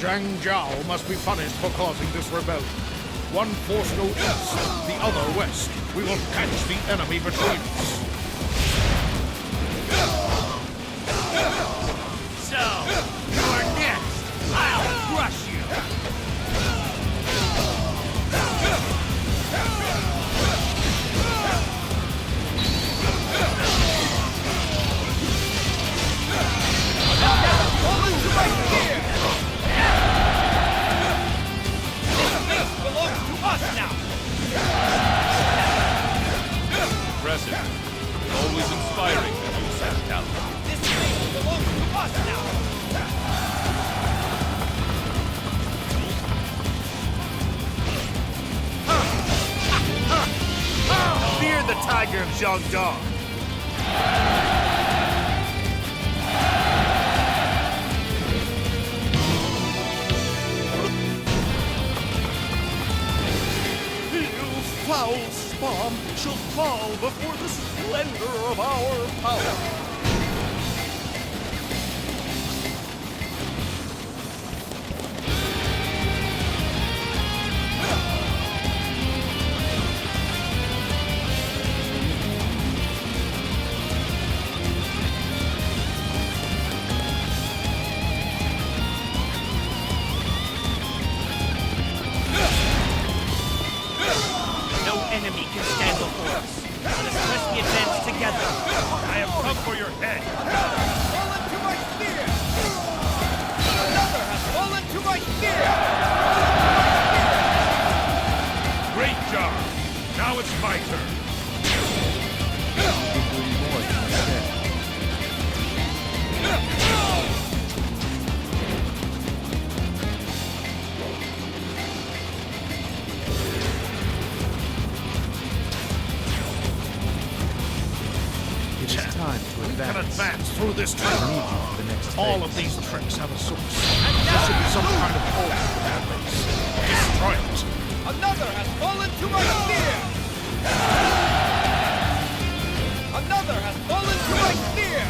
Zhang Zhao must be punished for causing this rebellion. One force go east, the other west. We will catch the enemy between us. So, you are next. I'll crush you. Fall into my spear! This belongs to us now! Impressive. Always inspiring when you set talent. This thing belongs to us now! Fear the tiger of Jiangdong. Foul spawn shall fall before the splendor of our power. Enemy can stand before us. Let us press the advance together. I have come for your head. Fallen to my spear! Another has fallen to my spear! Great job! Now it's my turn. We can advance through this tunnel. All of these tricks have a source. There should be some kind of order to that base. Destroy it. Another has fallen to my spear! Another has fallen to my spear!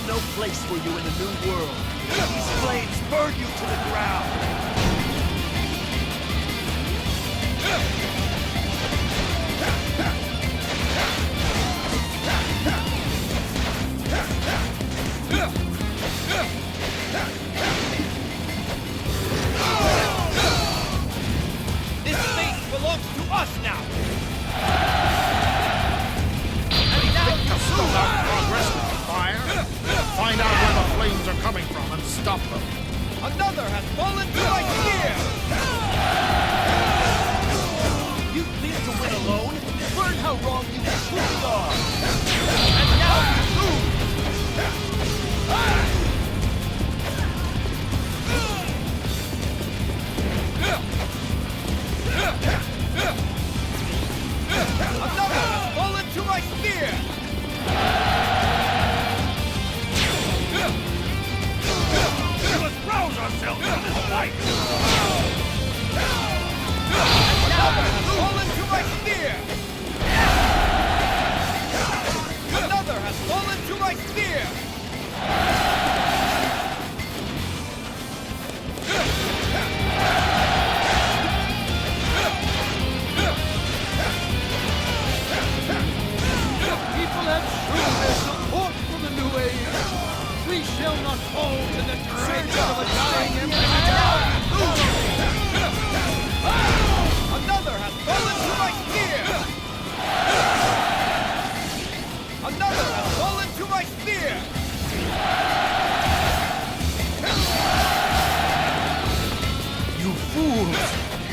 no place for you in the new world. These flames burn you to the ground. This space belongs to us now! Stop our progress with fire. Find out where the flames are coming from and stop them. Another has fallen to my spear! You think to win alone? Learn how wrong you truly are! And now you lose! Another has fallen to my spear! We must rouse ourselves to this fight! Another has fallen to my spear! Another has fallen to my spear! People have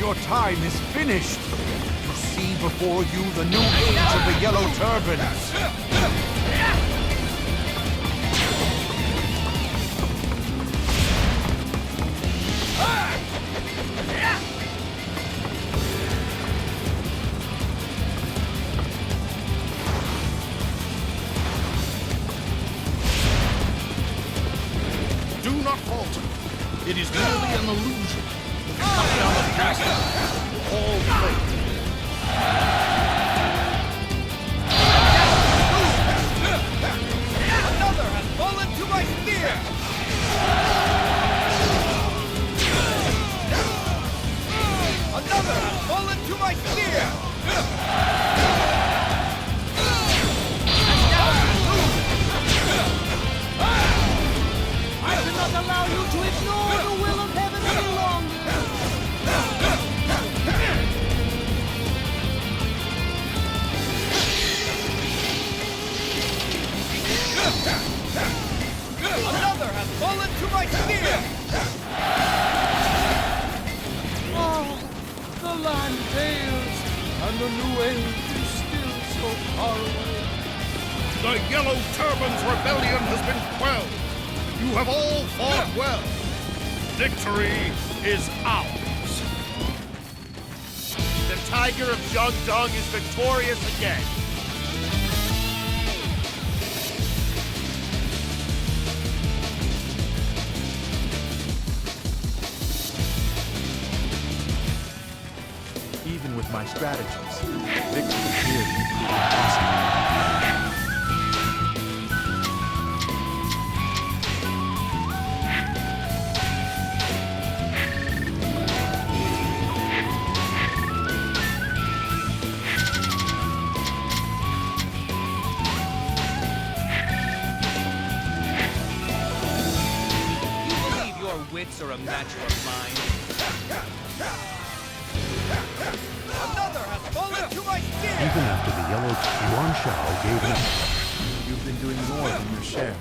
your time is finished. You see before you the new age of the Yellow Turbans. Do not falter. It is merely an illusion. Cut down the dragon. All faith. Another has fallen to my spear! Another has fallen to my spear! I cannot allow you to ignore the will of heaven any longer! Another has fallen to my spear! Oh, the land fails, and the new age is still so far away. The Yellow Turbans' rebellion has been quelled. You have all fought well. Victory is ours. The Tiger of Jiangdong is victorious again. Even with my strategies, victory here may prove impossible. You believe your wits are a match for mine? Another has fallen to my spear! Even after the yellow Yuan Shao gave up, You've been doing more than your share.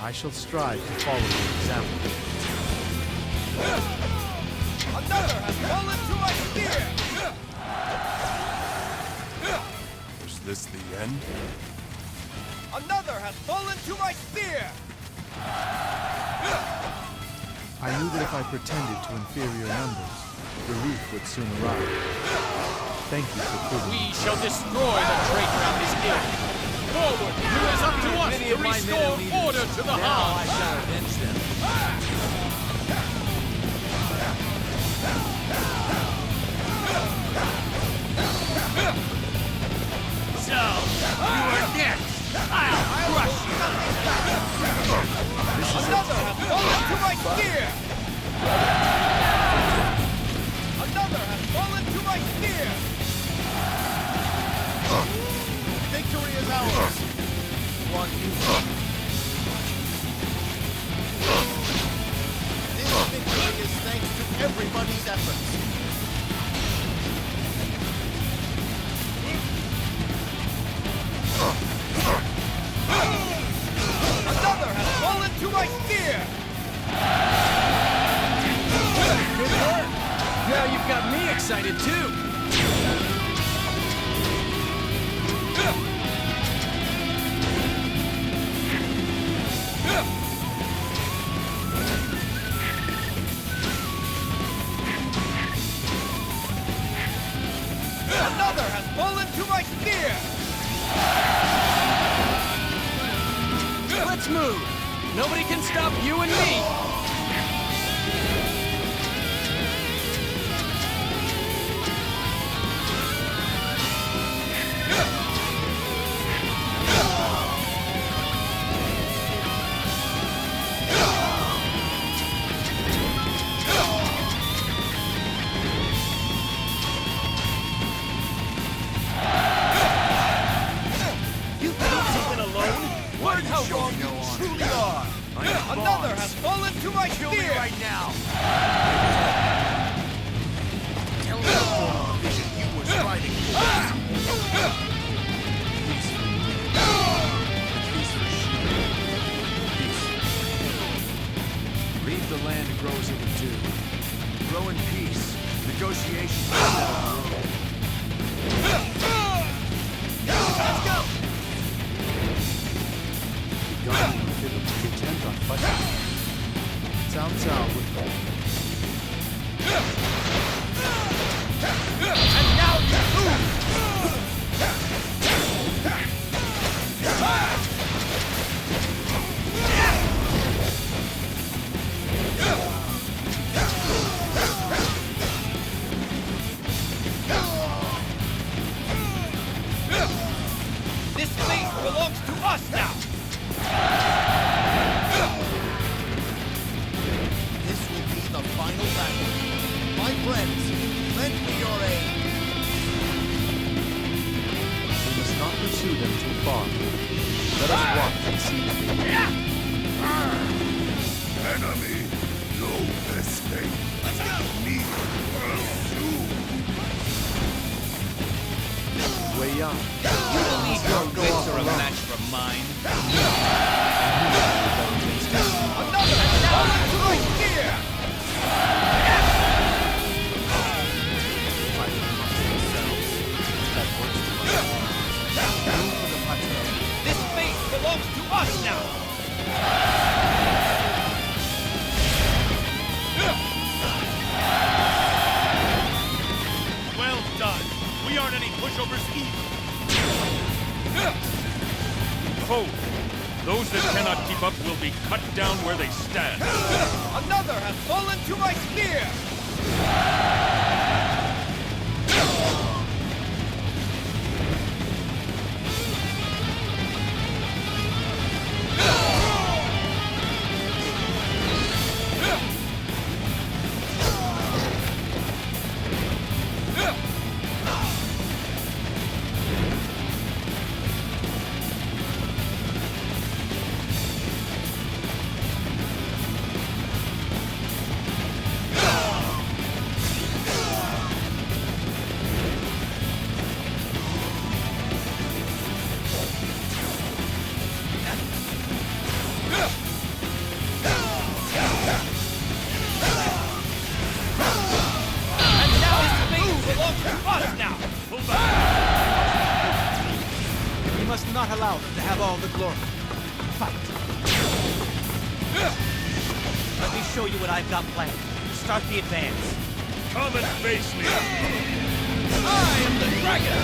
I shall strive to follow your example. Another has fallen to my spear! is this the end? Another has fallen to my spear! I knew that if I pretended to inferior numbers, relief would soon arrive. Thank you for proving. We shall destroy the traitor and his guild. Forward! It is up to us to restore order to the house! shall avenge them. So, you are next. I'll crush you. Another has fallen to my spear! Another has fallen to my spear! Victory is ours. One This victory is thanks to everybody's efforts. Another has fallen to my spear! Good work! Now you've got me excited too! Another has fallen to my spear! Let's move! Nobody can stop you and me! You think you've been alone? Learn how wrong you truly are! Another has fallen to my Kill me spear! right now. Tell me the form of vision you were striving for. Leave the land grows into two. Grow in peace. The Negotiations. Let's go! The Guardian is intent on fighting. Cao Cao would fall. And now you move! This space belongs to us now! This will be the final battle. My friends, lend me your aid. We must not pursue them too far. Let us watch and see what they do. Enemy, no escape. Let's go! Me pursue. Wei Yan. You believe your wits are a match for mine? Another! Now into my spear! Fighting amongst themselves. That works to us. Move for the plateau. This space belongs to us now! Well done. We aren't any pushovers either. Hold. Those that cannot keep up will be cut down where they stand. Another has fallen to my spear! We must not allow them to have all the glory. Fight! Let me show you what I've got planned. Start the advance. Come and face me. I am the dragon!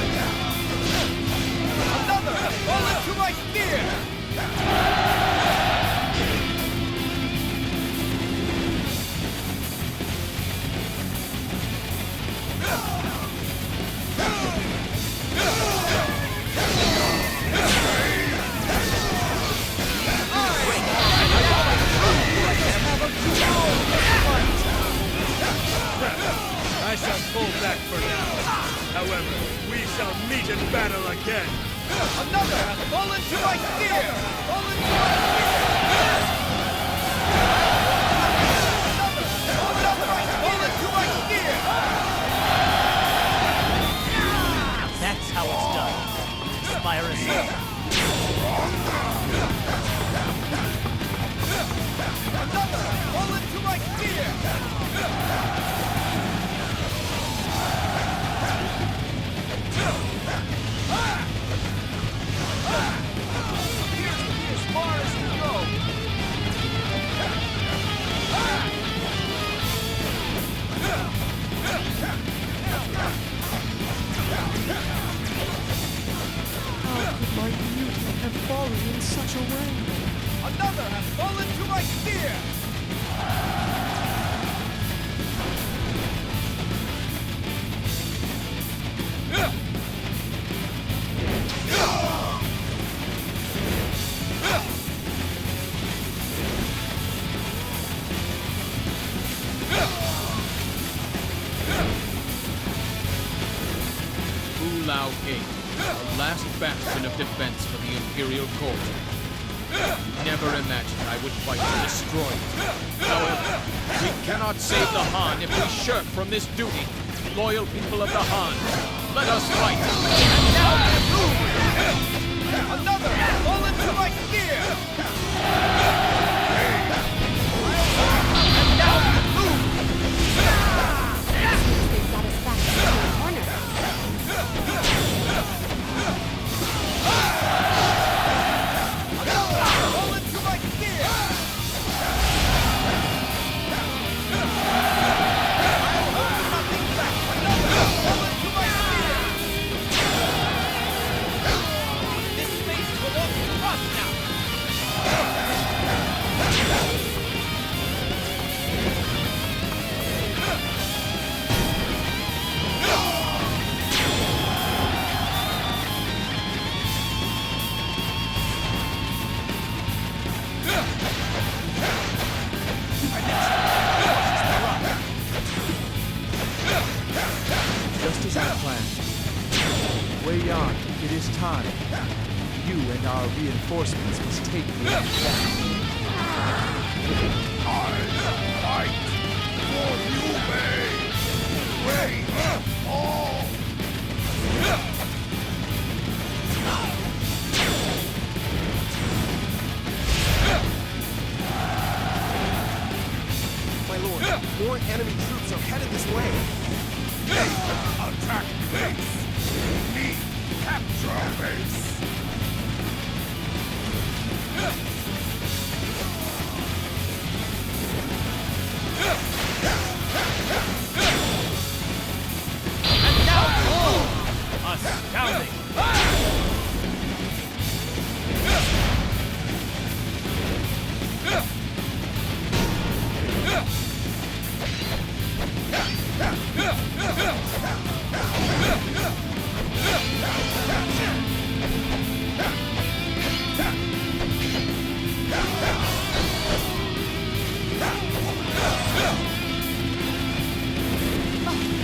Another has fallen to my spear! I shall pull back for now. However, we shall meet in battle again. Another has fallen to my spear! Fallen to my spear! Another has fallen to my spear! That's how it's done. Inspire us all. Another has fallen to my spear! My beauty have fallen in such a way. Another has fallen to my spear! Lao Gate, the last bastion of defense for the Imperial Court. Never imagined I would fight to destroy it. However, we cannot save the Han if we shirk from this duty. Loyal people of the Han, let us fight! And now move! Another has fallen to my spear! And now move! reinforcements must take the enemy back. Fight for you may reign all. My lord, more enemy troops are headed this way. Attack base. Me capture base. And now, oh! Astounding!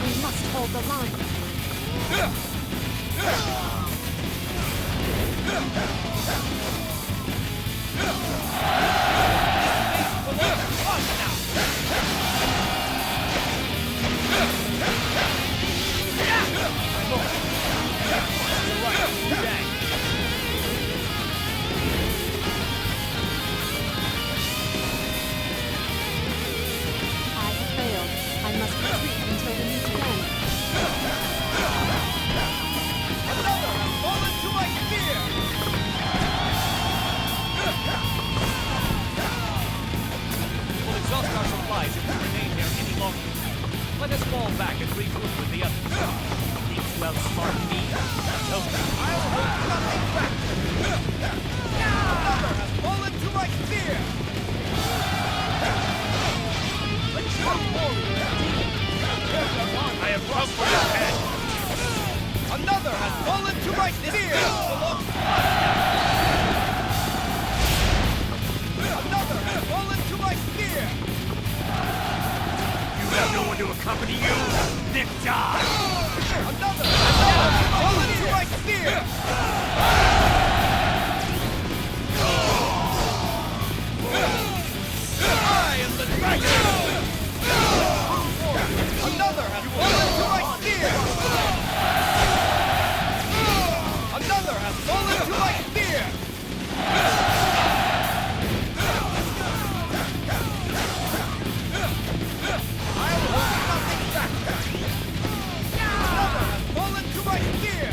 We must hold the line. I have failed. I must retreat until we meet again. Another has fallen to my spear! We'll exhaust our supplies if we remain here any longer. Let us fall back and regroup with the others. Think you outsmart me? No. I'll hold nothing back! Another has fallen to my spear! I have come for your head. Another has fallen to my spear! Another has fallen to my spear! You have no one to accompany you. Then die. Another has fallen to my spear! I am the dragon! Another has fallen to my spear! Another has fallen to my spear! I'll hold nothing back! Another has fallen to my spear!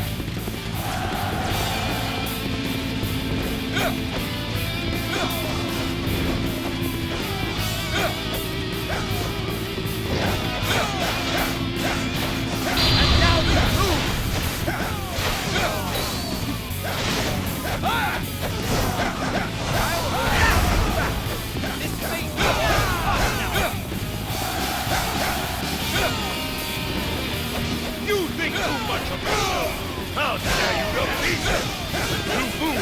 You think too much of yourself. How dare you go easy? You fool!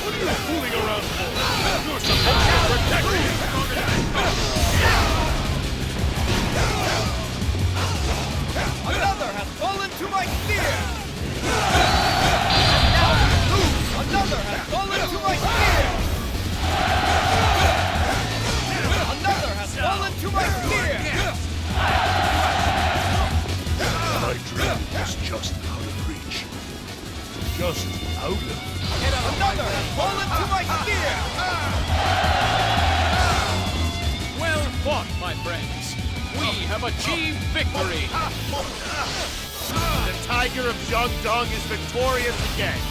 What are you fooling around for? You're supposed to protect me. Another has fallen to my spear! Another has fallen to my spear! Another has fallen to my spear! My dream was just out of reach. Just out of. Another has fallen to my spear! Well fought, my friends. We have achieved victory. The Tiger of Jiangdong is victorious again.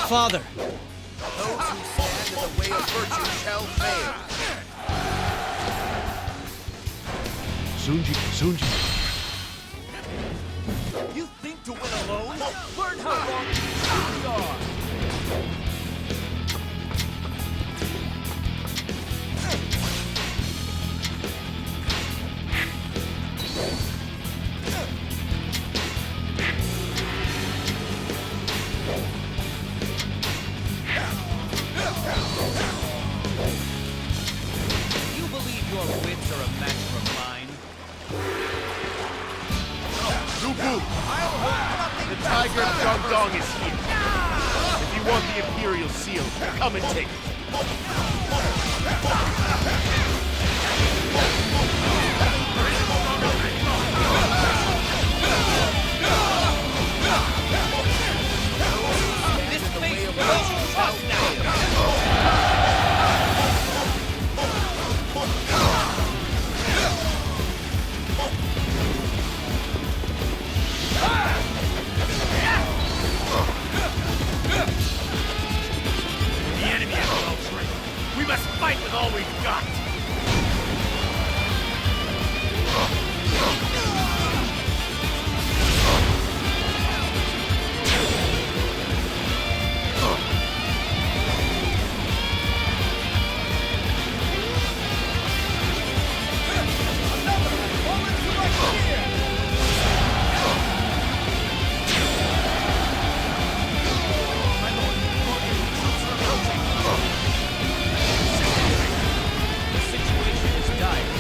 Father! Those who stand in the way of virtue shall fail. Sunji. You think to win alone? how long you are. You believe your wits are a match for mine? Nubu! The Tiger of Dong is here. If you want the Imperial Seal, come and take it. This place blows trust now! The enemy is well trained. We must fight with all we've got. The situation is dire.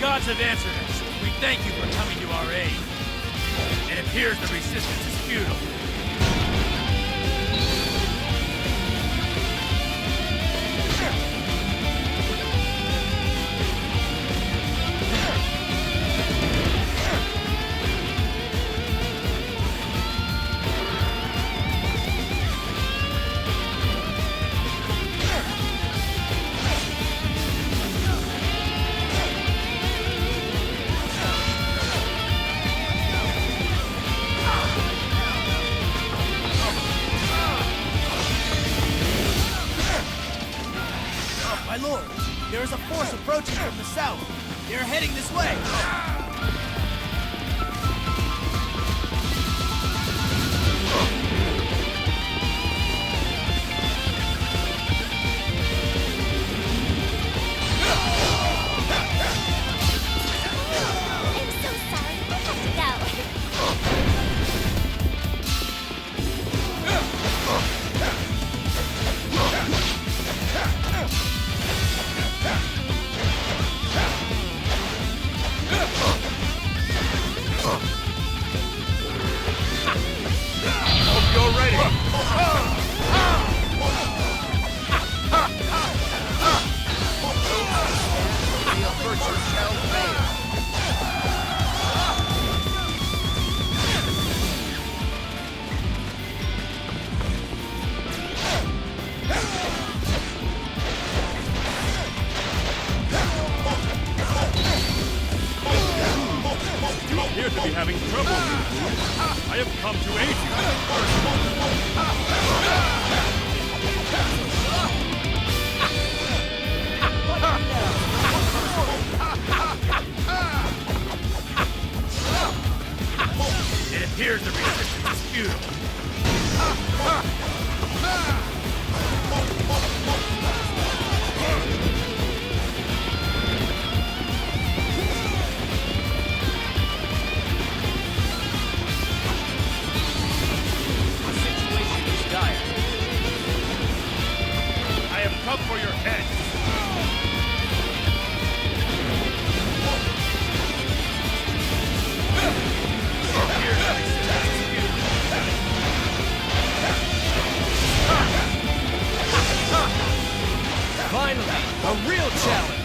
gods have answered us. We thank you for coming to our aid. It appears the resistance is futile. My lord, there is a force approaching from the south. They are heading this way. I'm so sorry. I have to go. to be having trouble, I have come to aid you. It appears the resistance is futile. Come for your head. Finally, a real challenge.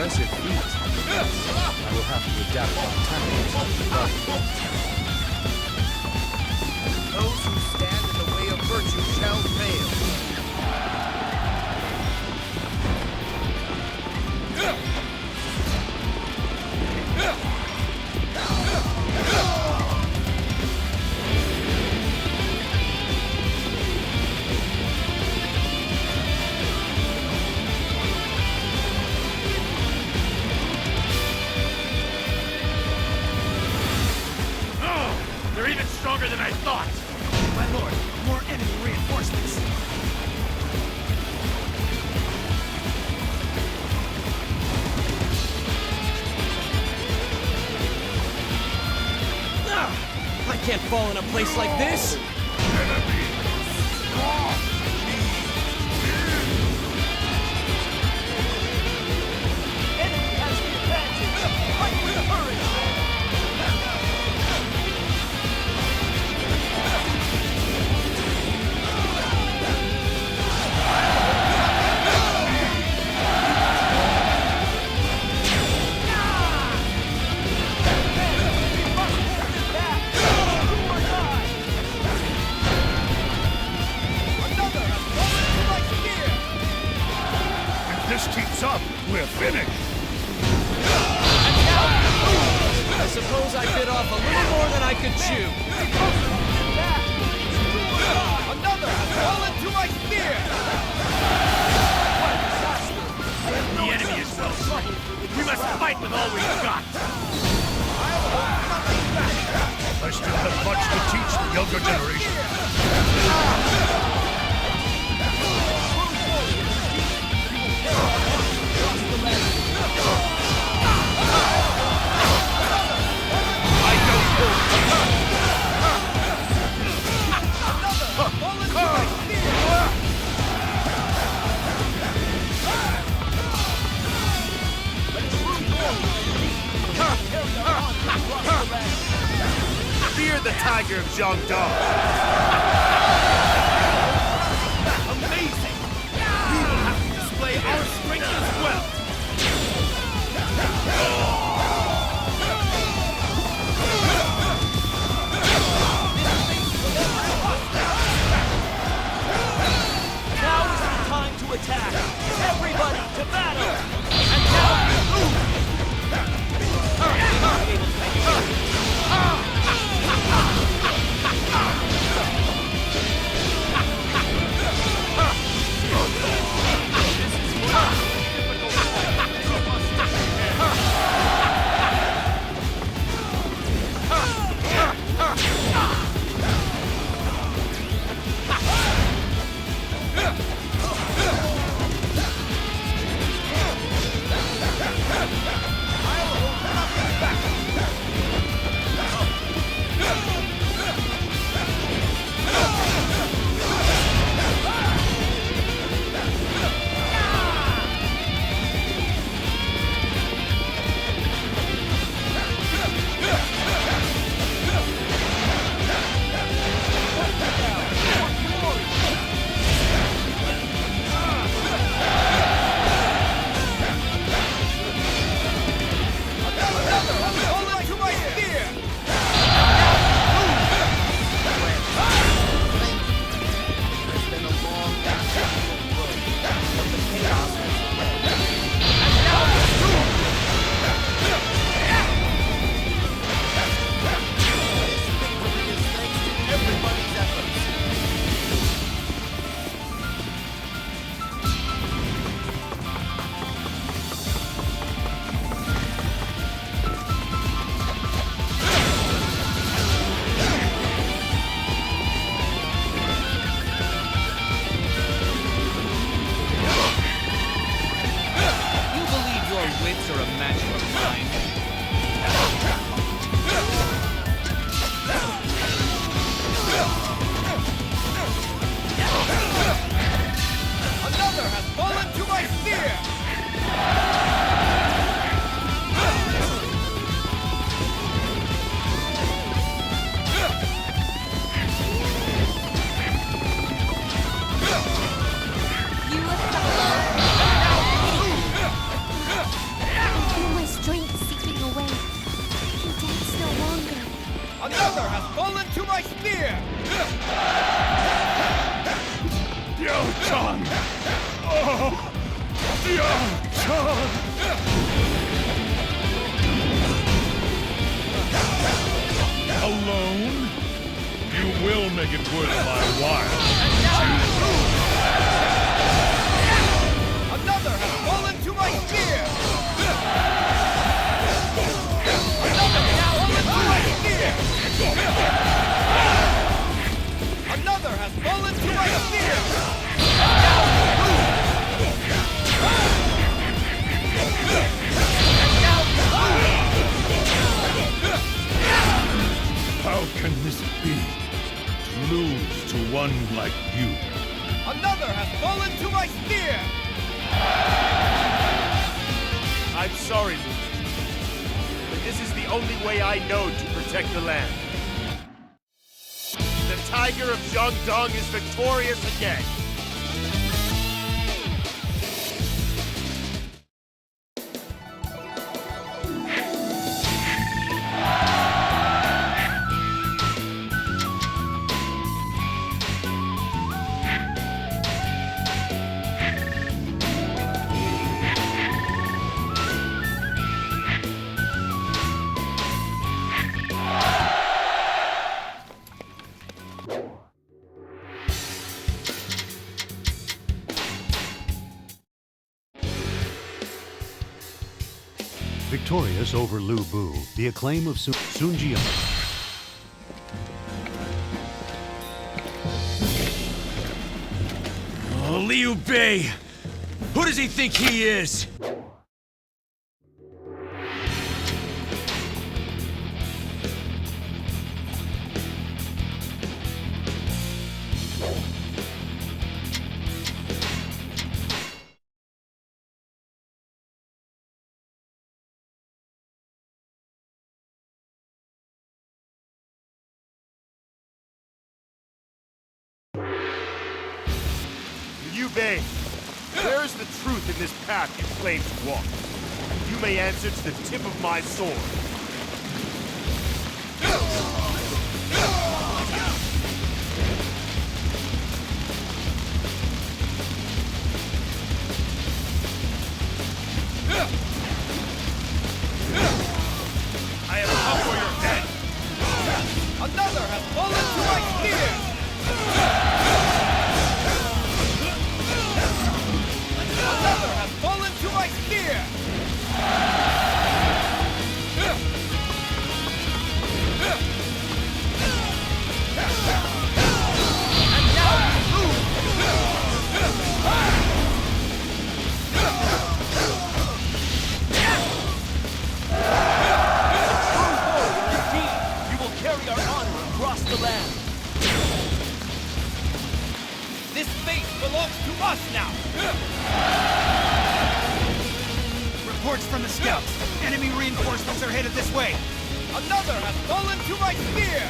Impressive feat. I will have to adapt my tactics. Those who stand in the way of virtue shall fail. They're even stronger than I thought. My lord, more enemy reinforcements. I can't fall in a place like this. Enemy has the advantage. Fight with courage. This keeps up, we're finished. I suppose I bit off a little more than I could chew. Another has fallen to my spear! The enemy is well trained. We must fight with all we've got. I still have much to teach the younger generation. Fear the tiger of Jian. Amazing! We will have to display our strength as well. Now is the time to attack. Everybody to battle. And now, Alone? You will make it worth my while. Another has fallen to my spear! Another now fallen to my spear! Another has fallen to my spear! How can this be? To lose to one like you. Another has fallen to my spear! I'm sorry, Luke, but this is the only way I know to protect the land. The Tiger of Jiangdong is victorious again. Victorious over Lu Bu, the acclaim of Sun Jian. Oh, Liu Bei! Who does he think he is? Liu Bei, where is the truth in this path you claim to walk? You may answer to the tip of my sword. I have come for your head! Another has fallen to my spear! Another has fallen to my spear! And now you lose! You will carry our honor across the land. This fate belongs to us now! Reports from the scouts. Enemy reinforcements are headed this way. Another has fallen to my spear!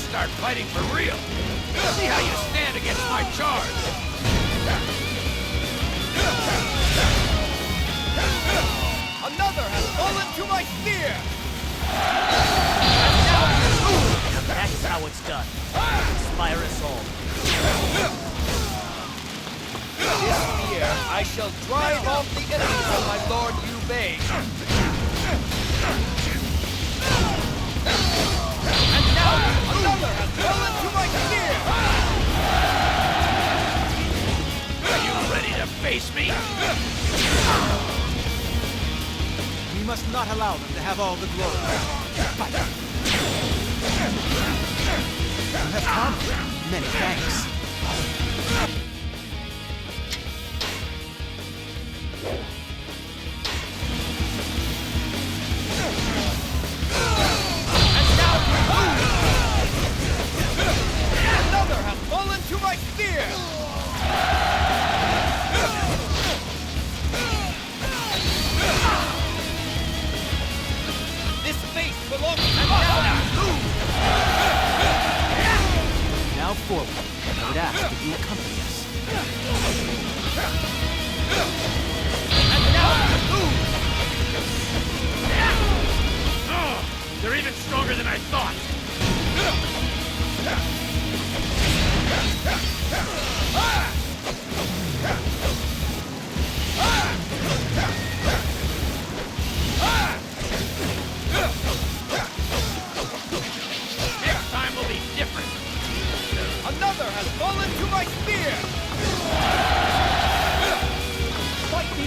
Start fighting for real. See how you stand against my charge. Another has fallen to my spear! That's how it's done. Inspire us all. This spear, I shall drive off the enemies of my Lord Liu Bei. And now, another has fallen to my spear! Are you ready to face me? We must not allow them to have all the glory. Fight. You have come. Many thanks.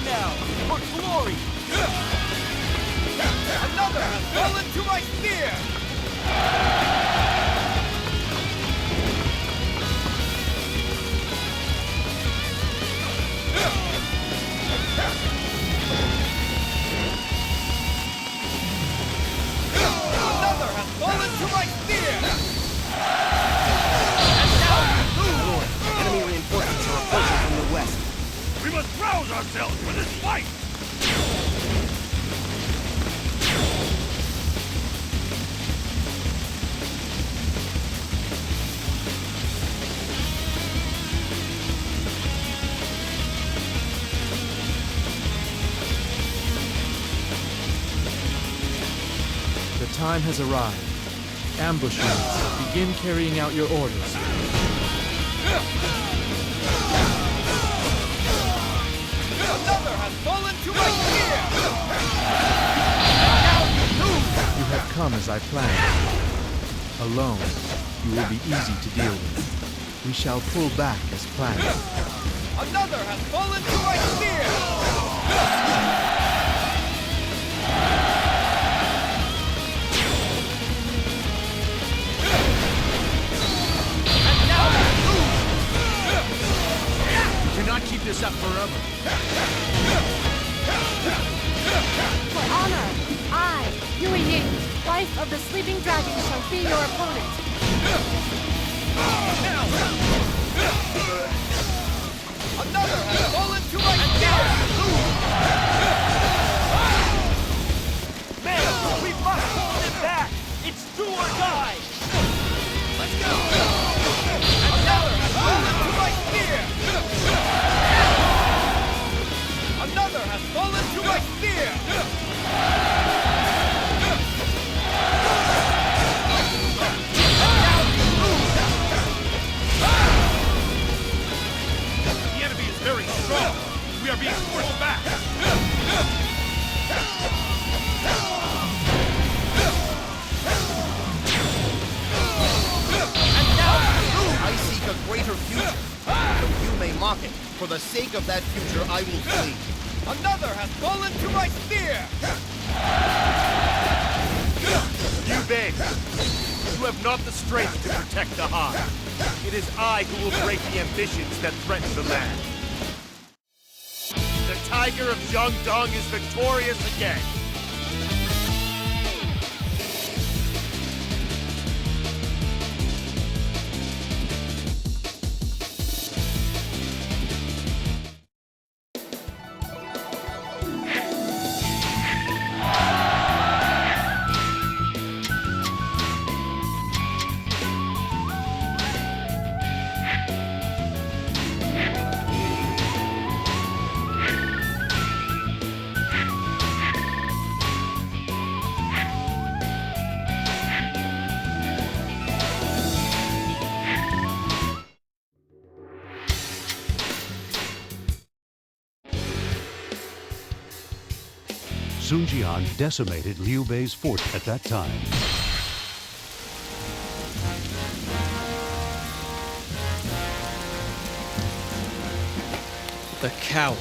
now, for glory! Another has fallen to my spear! Another has fallen to my spear! And now you lose! Lord, enemy reinforcements are approaching from the west. We must rouse ourselves for this fight! The time has arrived. Ambush units, begin carrying out your orders. Another has fallen to my spear! You have come as I planned. Alone, you will be easy to deal with. We shall pull back as planned. Another has fallen to my spear! Cannot keep this up forever. For honor, I, Yue Ying, wife of the sleeping dragon, shall be your opponent. Another has fallen to my spear! Men, we must hold it back! It's do or die! Let's go! Another has fallen to my spear! Another has fallen to my spear! The enemy is very strong. We are being forced back. I seek a greater future. Though you may mock it, for the sake of that future, I will flee. Another has fallen to my spear! You beg. You have not the strength to protect the Hive. It is I who will break the ambitions that threaten the land. The Tiger of Jiangdong is victorious again. Sun Jian decimated Liu Bei's fort at that time. The coward.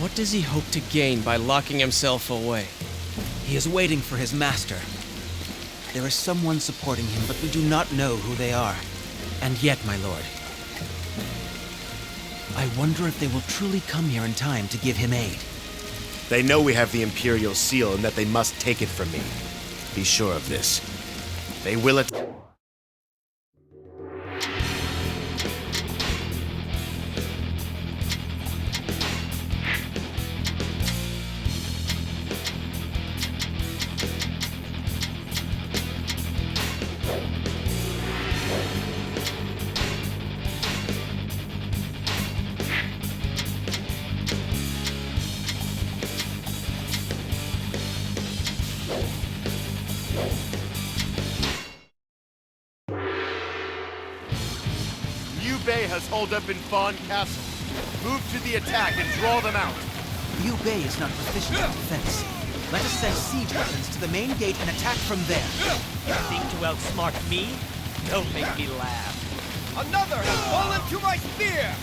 What does he hope to gain by locking himself away? He is waiting for his master. There is someone supporting him, but we do not know who they are. And yet, my lord, I wonder if they will truly come here in time to give him aid. They know we have the Imperial Seal and that they must take it from me. Be sure of this. They will it. Liu Bei has holed up in Fawn Castle. Move to the attack and draw them out. Liu Bei is not proficient in defense. Let us send siege weapons to the main gate and attack from there. You think to outsmart me? Don't make me laugh. Another has fallen to my spear!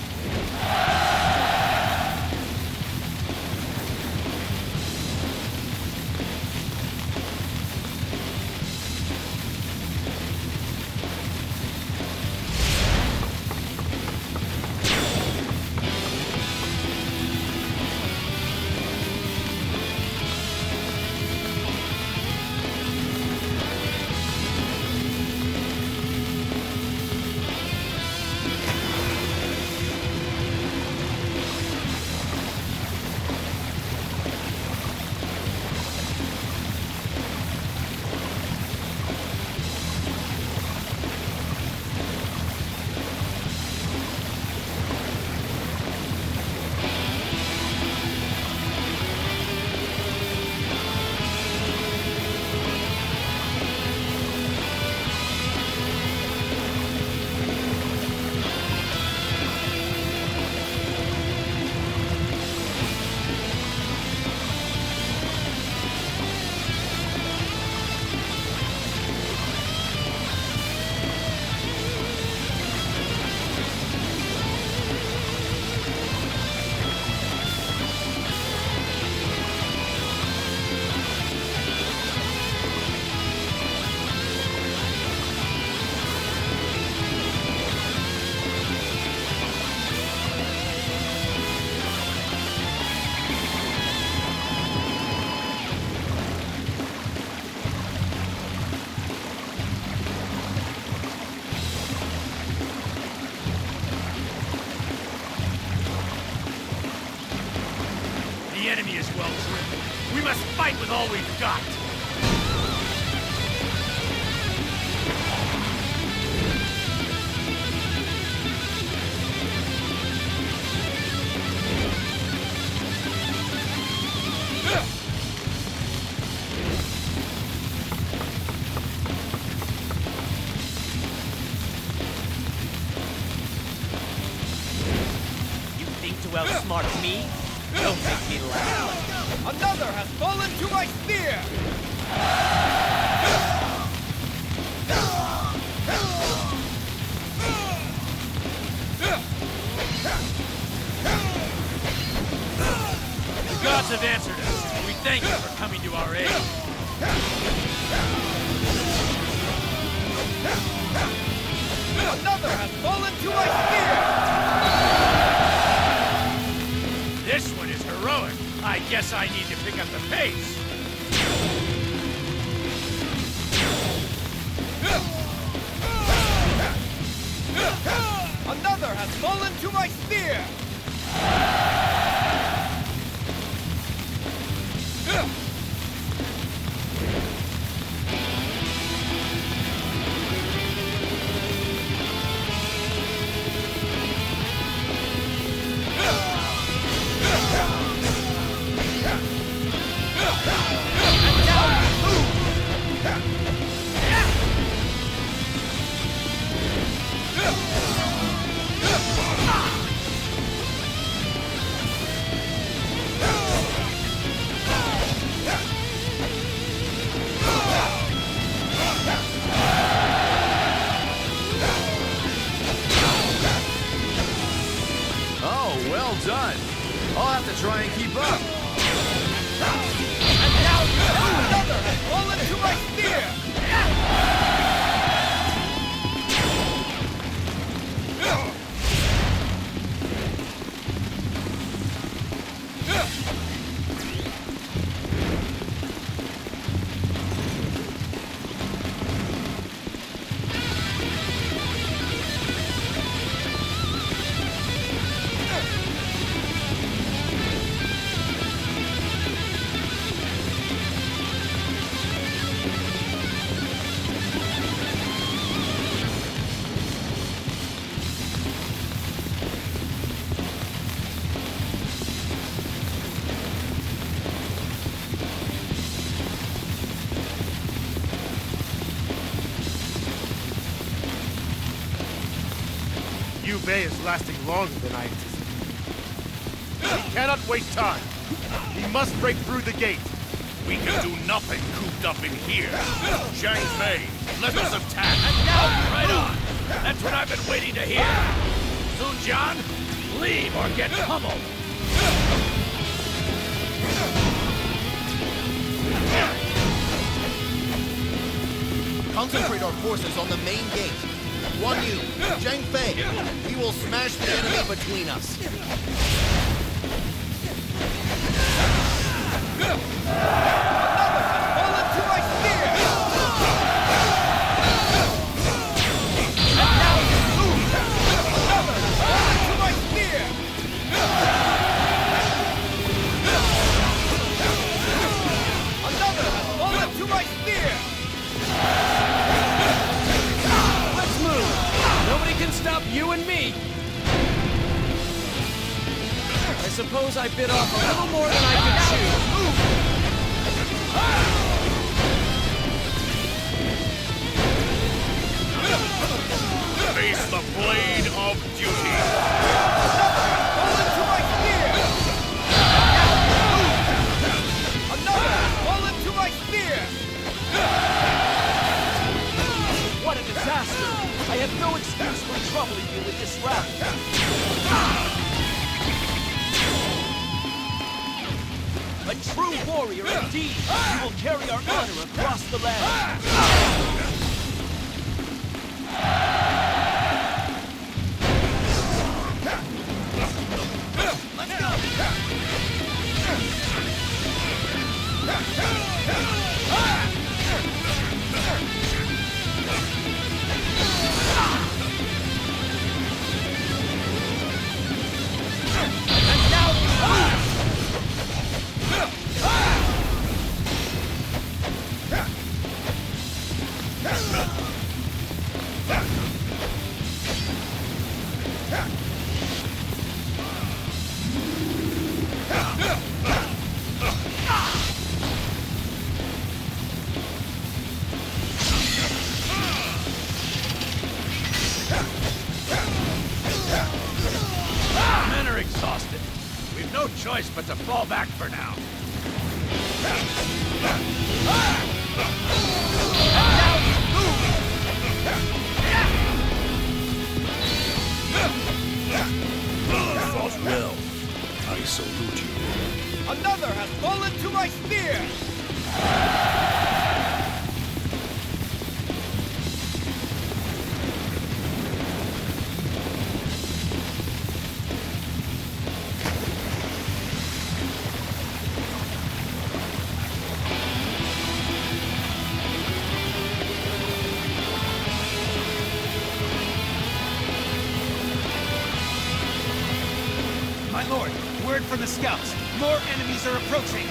The enemy is well driven. We must fight with all we've got. Outsmart me? Don't make me laugh. Another has fallen to my spear! The gods have answered us, and we thank you for coming to our aid. Another has fallen to my spear! This one is heroic. I guess I need to pick up the pace. Another has fallen to my spear! Done. I'll have to try and keep up. And now another has fallen to my spear! Bay is lasting longer than I anticipated. We cannot waste time. We must break through the gate. We can do nothing cooped up in here. Jian's Bay, let us attack. And now, right on. That's what I've been waiting to hear. Soon, Jian, leave or get pummeled. Concentrate our forces on the main gate. Guan Yu, Zhang Fei, we will smash the enemy between us. Stop you and me! I suppose I bit off a little more than I could chew. Face the blade of duty! Fallen to my spear! Another has fallen to my spear! What a disaster! I have no excuse for troubling you with this rout. A true warrior indeed! You will carry our honor across the land! Let's go! for now. Fought well. I salute you. Another has fallen to my spear! My lord, word from the scouts. More enemies are approaching.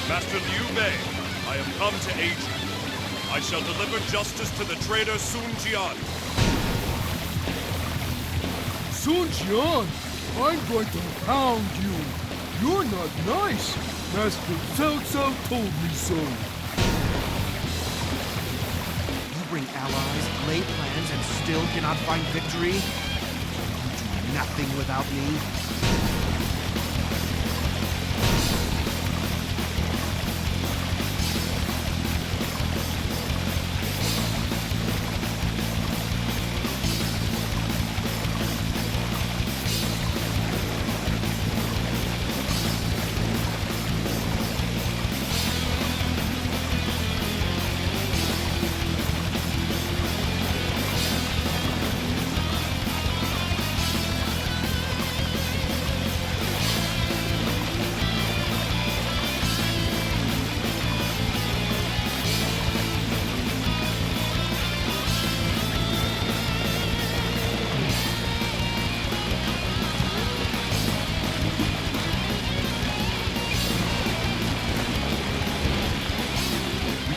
Master Liu Bei, I have come to aid you. I shall deliver justice to the traitor Sun Jian. Sun Jian, I'm going to pound you. You're not nice. Master Cao Cao told me so. You bring allies, lay plans, and still cannot find victory? You do nothing without me?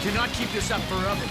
Cannot keep this up forever.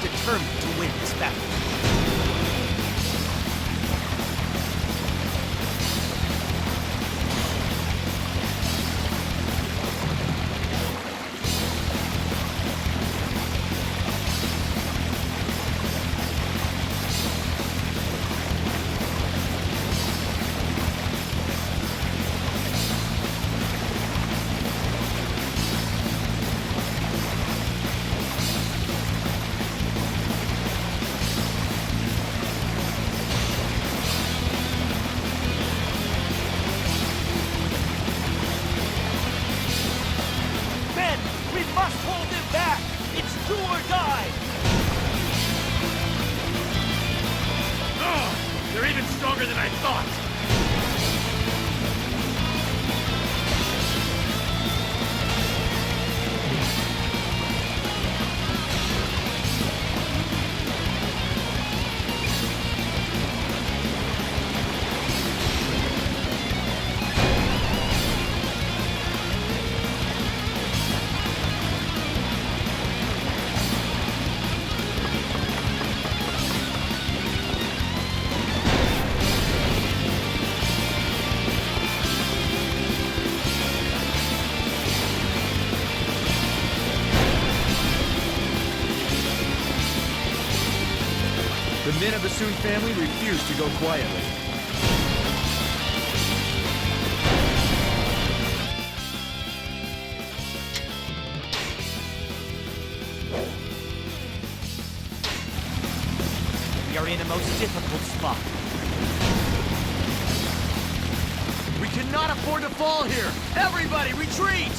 Determined to win this battle. men of the Sun family refuse to go quietly. We are in a most difficult spot. We cannot afford to fall here! Everybody, retreat!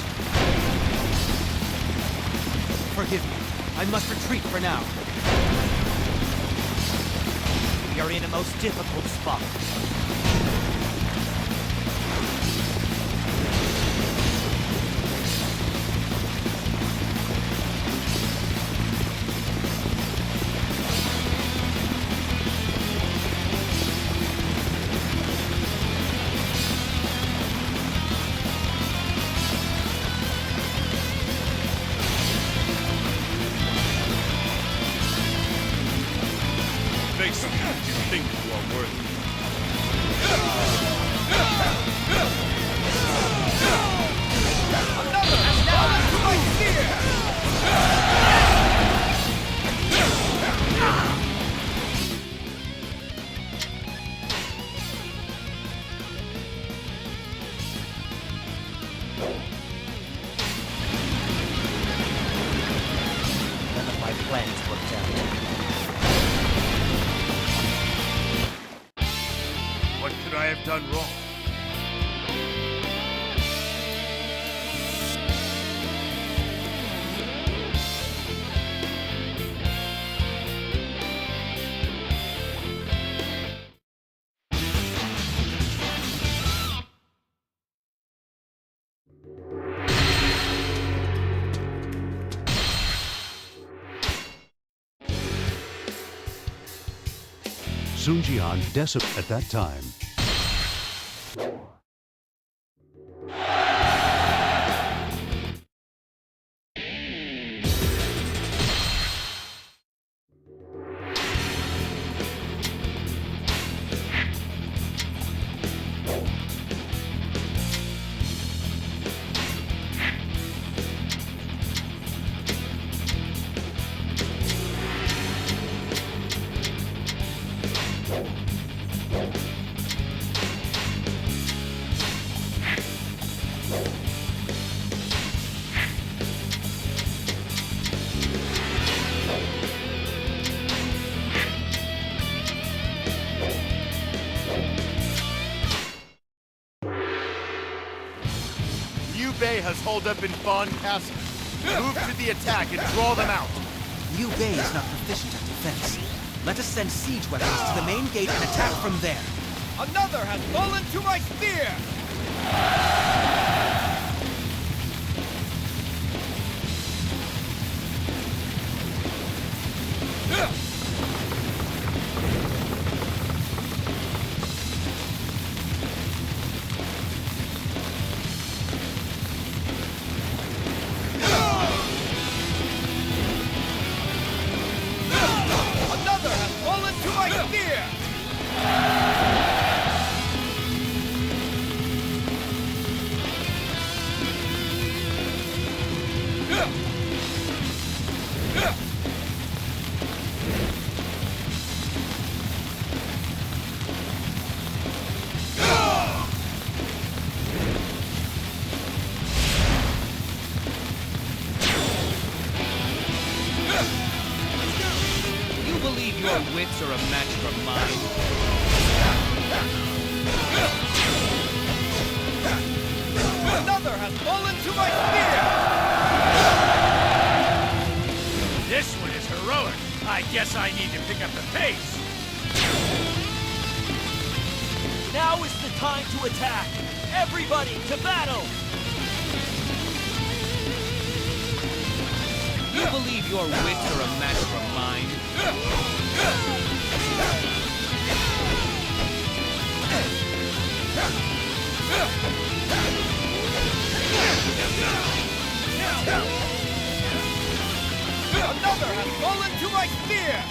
Forgive me. I must retreat for now. We are in a most difficult spot. Face me if you think you are worthy. Another has fallen to my spear! None of my plans worked out. What could I have done wrong? Sun Jian decimated at that time. Liu Bei has holed up in Fawn Castle. Move to the attack and draw them out. Liu Bei is not proficient at defense. Let us send siege weapons to the main gate and attack from there. Another has fallen to my spear! Another has fallen to my spear! You believe your wits are a match for mine? Another has fallen to my spear! This one is heroic. I guess I need to pick up the pace. Now is the time to attack! Everybody to battle! You believe your wits are a match for mine? Another has fallen to my spear!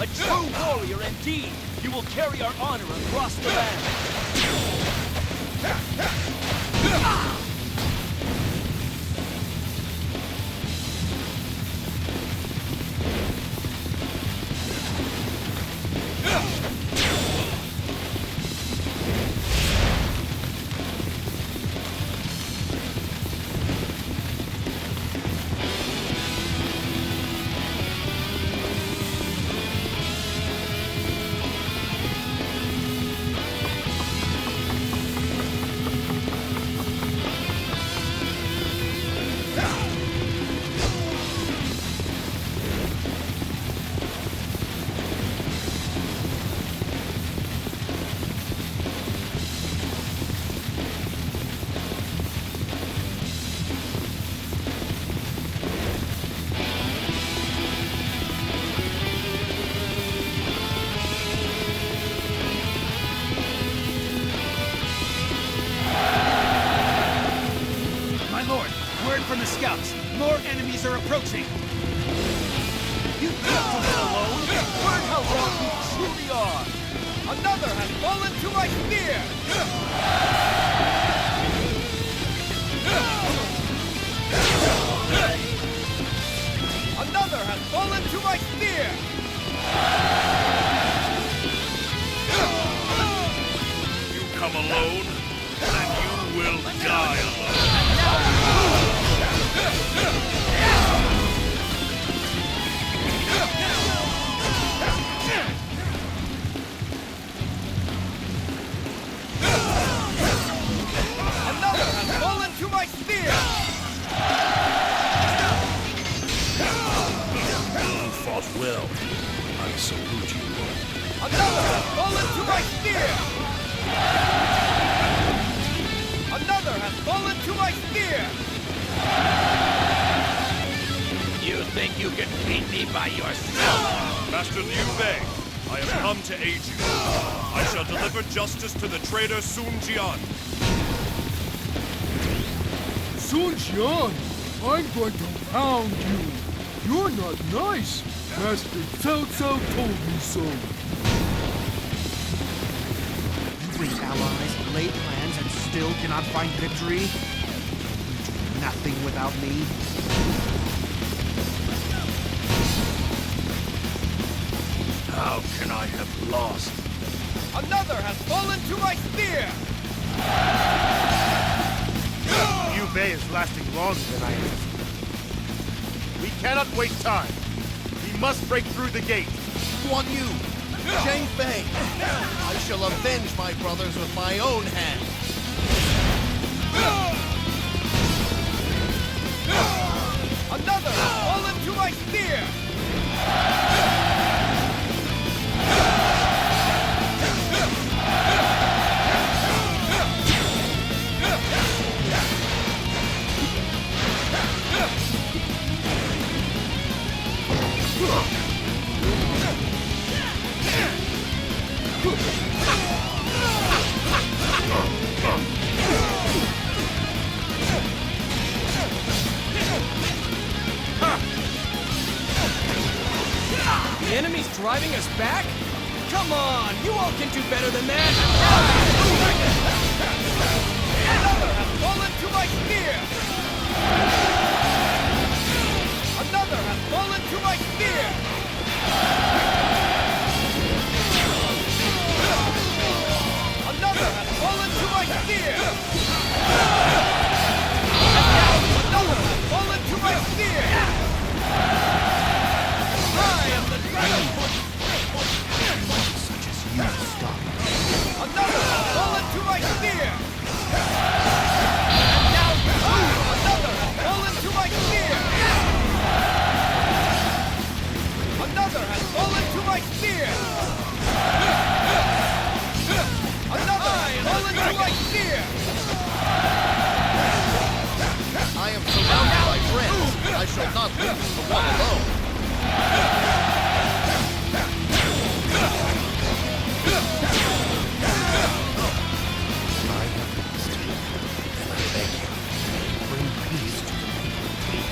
A true warrior indeed! You will carry our honor across the land! From the scouts, more enemies are approaching. You think to win alone? Learn how wrong you truly are. Another has fallen to my spear. Another has fallen to my spear. You come alone, and you will die alone. Another has fallen to my spear! You fought well. I salute you. Another has fallen to my spear! Another has fallen to my spear! You think you can beat me by yourself? Master Liu Bei, I have come to aid you. I shall deliver justice to the traitor Sun Jian. Sun Jian, I'm going to pound you. You're not nice. Master Cao Cao told me so. You bring allies, lay plans, and still cannot find victory? You do nothing without me? How can I have lost? Another has fallen to my spear! Liu Bei is lasting longer than I am. We cannot waste time. We must break through the gate. Guan Yu, Zhang Fei, I shall avenge my brothers with my own hand. Another has fallen to my spear! The enemy's driving us back? Come on, you all can do better than that! Another has fallen to my spear! Another has fallen to my spear! Another has fallen to my spear! Another has fallen to my spear! I am the dragon! Such as you stop. Another has fallen to my spear! Another has fallen to my spear! Another has fallen to my spear! Another has fallen to my spear! I am surrounded by friends. I shall not lose to one alone.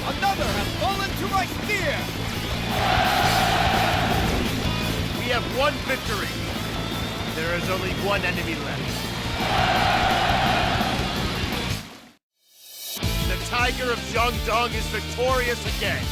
Another has fallen to my spear! one victory. There is only one enemy left. The Tiger of Jiangdong is victorious again.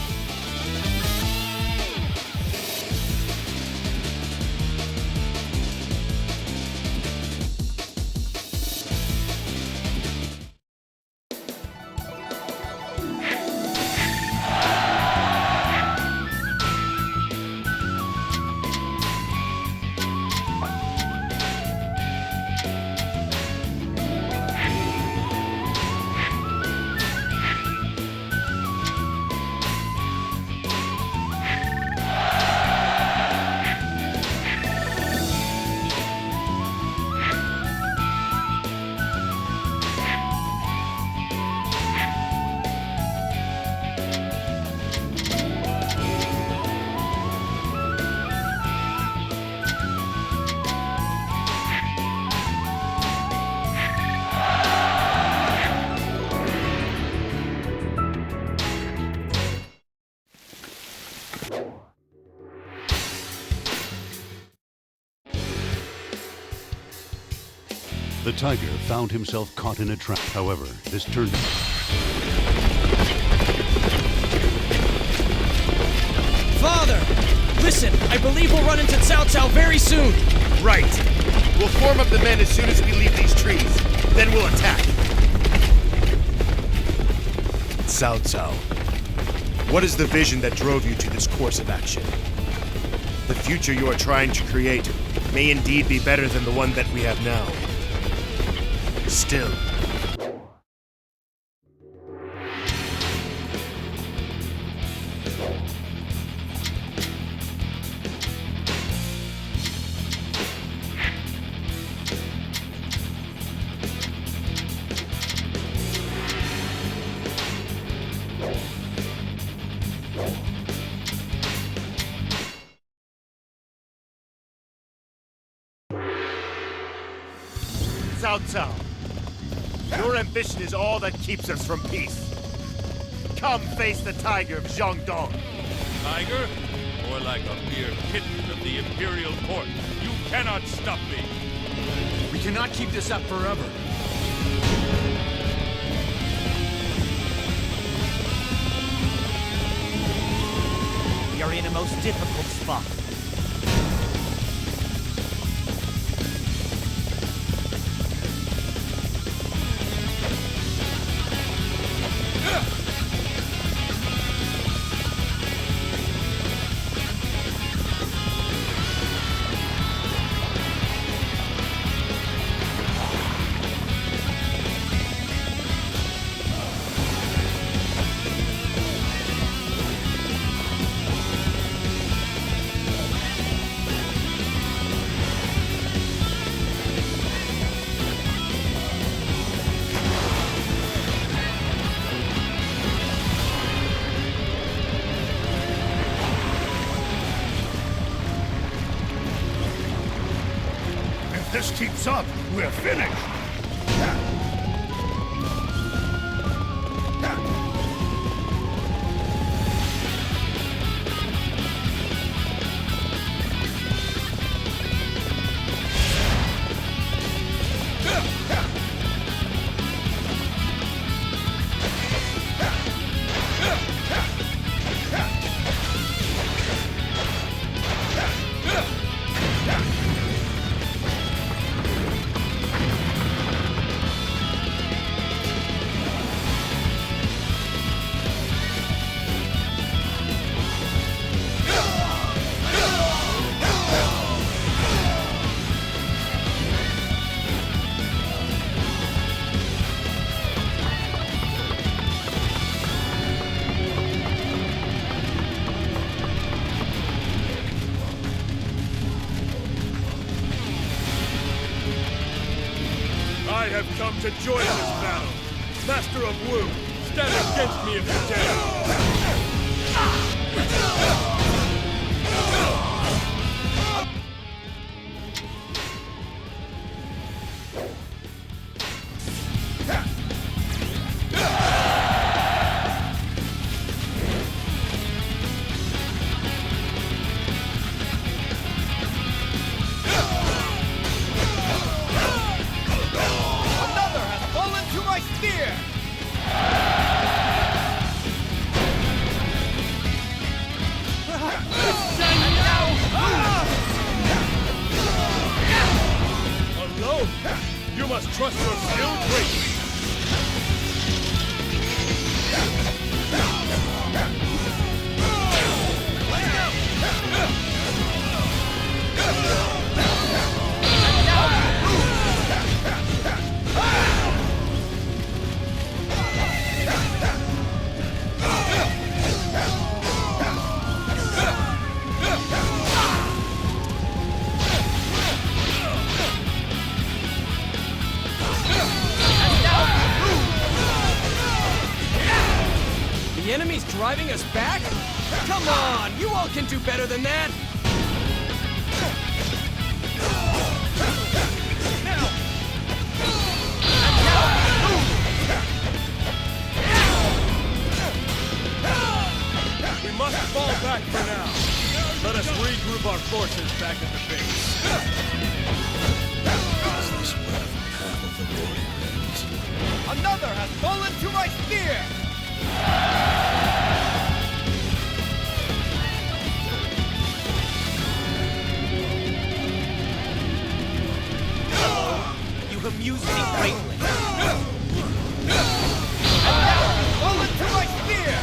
The tiger found himself caught in a trap. However, this turned... Father! Listen, I believe we'll run into Cao Cao very soon! Right. We'll form up the men as soon as we leave these trees. Then we'll attack. Cao Cao, what is the vision that drove you to this course of action? The future you are trying to create may indeed be better than the one that we have now. Still, Cao Cao, your ambition is all that keeps us from peace. Come face the Tiger of Jiangdong. Tiger? More like a mere kitten of the Imperial Court. You cannot stop me. We cannot keep this up forever. We are in a most difficult spot. If this keeps up, we're finished. I have come to join this battle. Master of Wu, stand against me if you trust your skill greatly. The enemy's driving us back? Come on, you all can do better than that! We must fall back for now. Let us regroup our forces back at the base. Is this where half of the warrior ends? Another has fallen to my spear! You amuse me greatly. Fallen to my spear!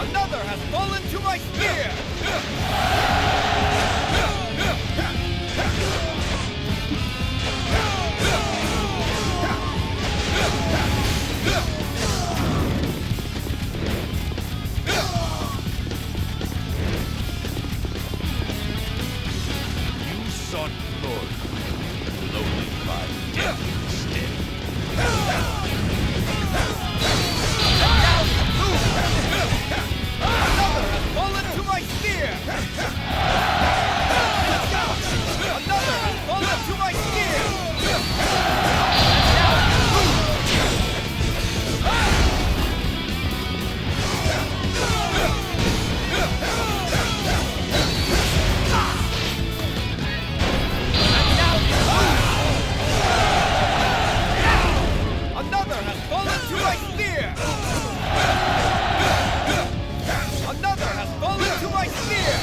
Another has fallen to my spear! You sought glory, loaded by death instead. Another has fallen to my spear! Another has fallen to my spear! Another has fallen to my spear! Another has fallen to my spear!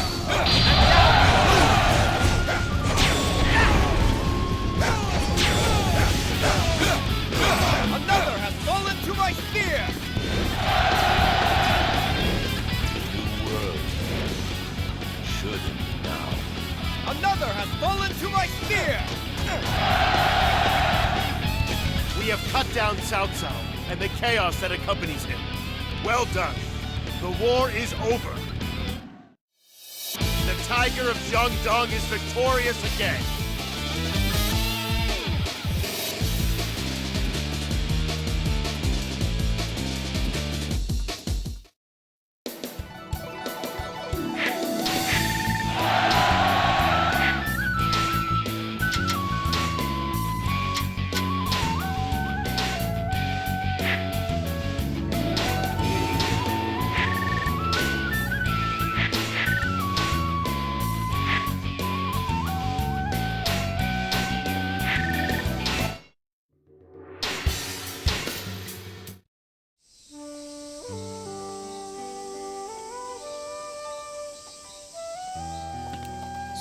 Another has fallen to my spear! New world. Should now. Another has fallen to my spear! We have cut down Cao Cao and the chaos that accompanies him. Well done. The war is over. The Tiger of Jiangdong is victorious again.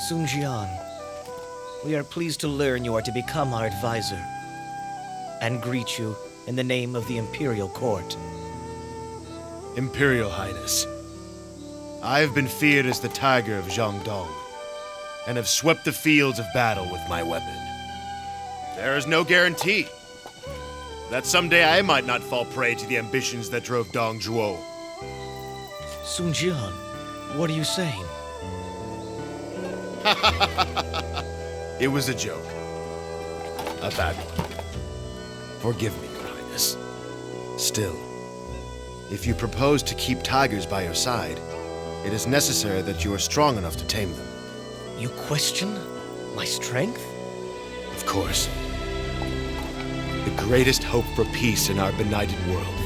Sun Jian, we are pleased to learn you are to become our advisor, and greet you in the name of the Imperial Court. Imperial Highness, I have been feared as the Tiger of Jiangdong, and have swept the fields of battle with my weapon. There is no guarantee that someday I might not fall prey to the ambitions that drove Dong Zhuo. Sun Jian, what are you saying? It was a joke. A bad one. Forgive me, Your Highness. Still, if you propose to keep tigers by your side, it is necessary that you are strong enough to tame them. You question my strength? Of course. The greatest hope for peace in our benighted world